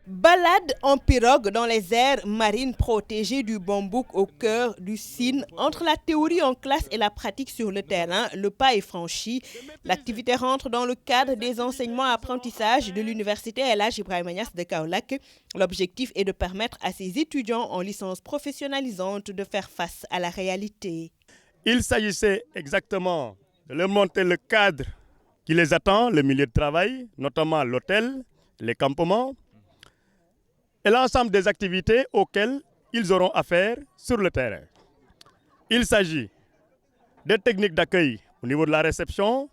Balade en pirogue dans les aires marines protégées du Bambouk au cœur du Sine. Entre la théorie en classe et la pratique sur le terrain, le pas est franchi. L'activité rentre dans le cadre des enseignements-apprentissages de l'université El Hadji Ibrahima Niass de Kaolack. L'objectif est de permettre à ces étudiants en licence professionnalisante de faire face à la réalité. Il s'agissait exactement de leur montrer le cadre qui les attend, le milieu de travail, notamment l'hôtel, les campements, et l'ensemble des activités auxquelles ils auront affaire sur le terrain. Il s'agit des techniques d'accueil au niveau de la réception,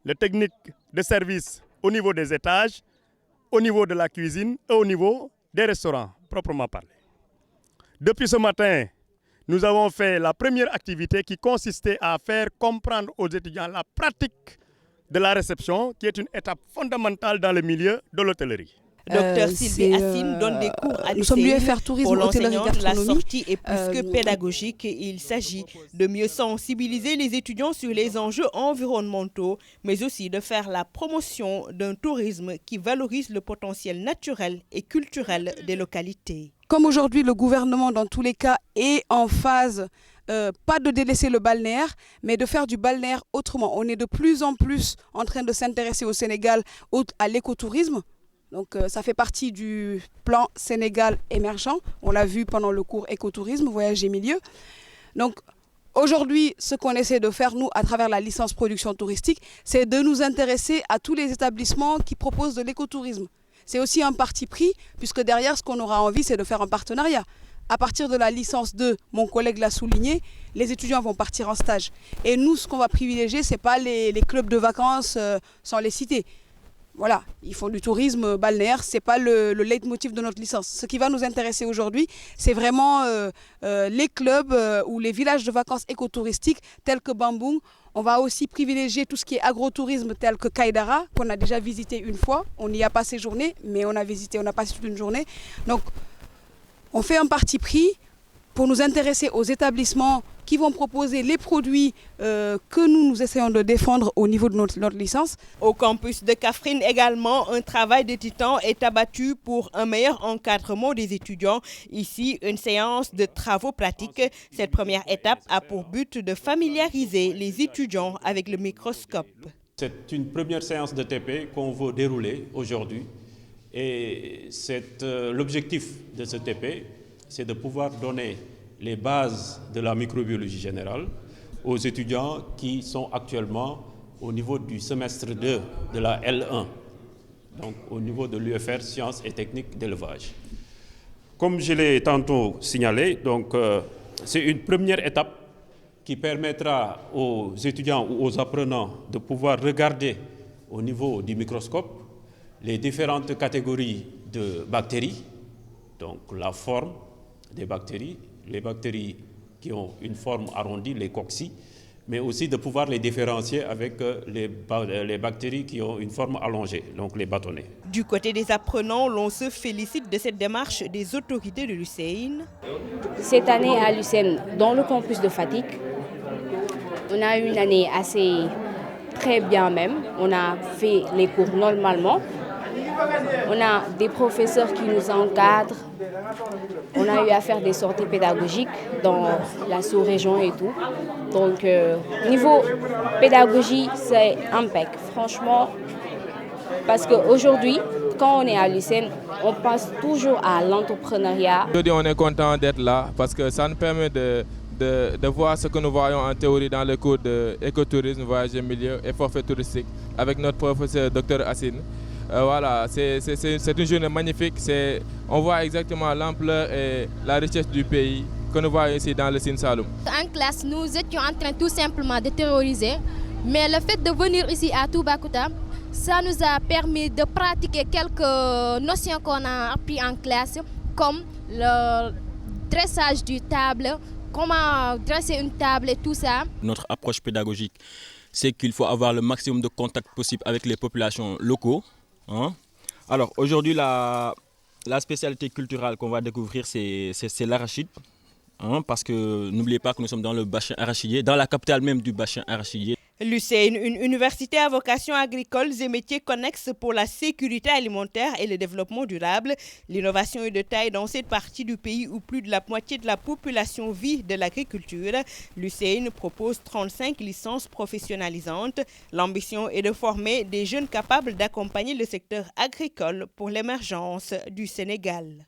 les techniques de service au niveau des étages, au niveau de la cuisine et au niveau des restaurants, proprement parlé. Depuis ce matin, nous avons fait la première activité qui consistait à faire comprendre aux étudiants la pratique de la réception, qui est une étape fondamentale dans le milieu de l'hôtellerie. Docteur Sylvie Assine donne des cours à nous sommes l'UFR Tourisme, pour Hôtellerie, l'enseignante, la Gastronomie. sortie est plus que pédagogique. Il s'agit de mieux sensibiliser les étudiants sur les enjeux environnementaux, mais aussi de faire la promotion d'un tourisme qui valorise le potentiel naturel et culturel des localités. Comme aujourd'hui, le gouvernement, dans tous les cas, est en phase, pas de délaisser le balnéaire, mais de faire du balnéaire autrement. On est de plus en plus en train de s'intéresser au Sénégal à l'écotourisme. Donc ça fait partie du plan Sénégal émergent. On l'a vu pendant le cours écotourisme, voyage et milieu. Donc aujourd'hui, ce qu'on essaie de faire, nous, à travers la licence production touristique, c'est de nous intéresser à tous les établissements qui proposent de l'écotourisme. C'est aussi un parti pris, puisque derrière, ce qu'on aura envie, c'est de faire un partenariat. À partir de la licence 2, mon collègue l'a souligné, les étudiants vont partir en stage. Et nous, ce qu'on va privilégier, ce n'est pas les clubs de vacances sans les citer. Voilà, ils font du tourisme balnéaire, ce n'est pas le leitmotiv de notre licence. Ce qui va nous intéresser aujourd'hui, c'est vraiment les clubs ou les villages de vacances écotouristiques tels que Bambouk. On va aussi privilégier tout ce qui est agrotourisme tel que Kaïdara, qu'on a déjà visité une fois. On n'y a pas séjourné, mais on a passé toute une journée. Donc, on fait un parti pris pour nous intéresser aux établissements qui vont proposer les produits que nous essayons de défendre au niveau de notre licence. Au campus de Kaffrine également, un travail de titan est abattu pour un meilleur encadrement des étudiants. Ici, une séance de travaux pratiques. Cette première étape a pour but de familiariser les étudiants avec le microscope. C'est une première séance de TP qu'on veut dérouler aujourd'hui. Et l'objectif de ce TP, c'est de pouvoir donner les bases de la microbiologie générale aux étudiants qui sont actuellement au niveau du semestre 2 de la L1, donc au niveau de l'UFR Sciences et Techniques d'élevage. Comme je l'ai tantôt signalé, c'est une première étape qui permettra aux étudiants ou aux apprenants de pouvoir regarder au niveau du microscope les différentes catégories de bactéries, donc la forme des bactéries, les bactéries qui ont une forme arrondie, les cocci, mais aussi de pouvoir les différencier avec les bactéries qui ont une forme allongée, donc les bâtonnets. Du côté des apprenants, l'on se félicite de cette démarche des autorités de l'UCN. Cette année à l'UCN, dans le campus de Fatick, on a eu une année assez très bien même. On a fait les cours normalement. On a des professeurs qui nous encadrent. On a eu à faire des sorties pédagogiques dans la sous-région et tout. Donc, niveau pédagogie, c'est impec, franchement. Parce qu'aujourd'hui, quand on est à l'UCN, on pense toujours à l'entrepreneuriat. Aujourd'hui, on est content d'être là parce que ça nous permet de voir ce que nous voyons en théorie dans le cours d'écotourisme, voyage et milieu et forfait touristique avec notre professeur Dr Assine. Voilà, c'est une journée magnifique. On voit exactement l'ampleur et la richesse du pays que nous voyons ici dans le Sine Saloum. En classe, nous étions en train tout simplement de théoriser, mais le fait de venir ici à Toubacouta, ça nous a permis de pratiquer quelques notions qu'on a appris en classe, comme le dressage du table, comment dresser une table et tout ça. Notre approche pédagogique, c'est qu'il faut avoir le maximum de contact possible avec les populations locaux. Alors aujourd'hui, la spécialité culturelle qu'on va découvrir, c'est l'arachide. Parce que n'oubliez pas que nous sommes dans le bassin arachidier, dans la capitale même du bassin arachidier. L'UCN, une université à vocation agricole et métiers connexes pour la sécurité alimentaire et le développement durable. L'innovation est de taille dans cette partie du pays où plus de la moitié de la population vit de l'agriculture. L'UCN propose 35 licences professionnalisantes. L'ambition est de former des jeunes capables d'accompagner le secteur agricole pour l'émergence du Sénégal.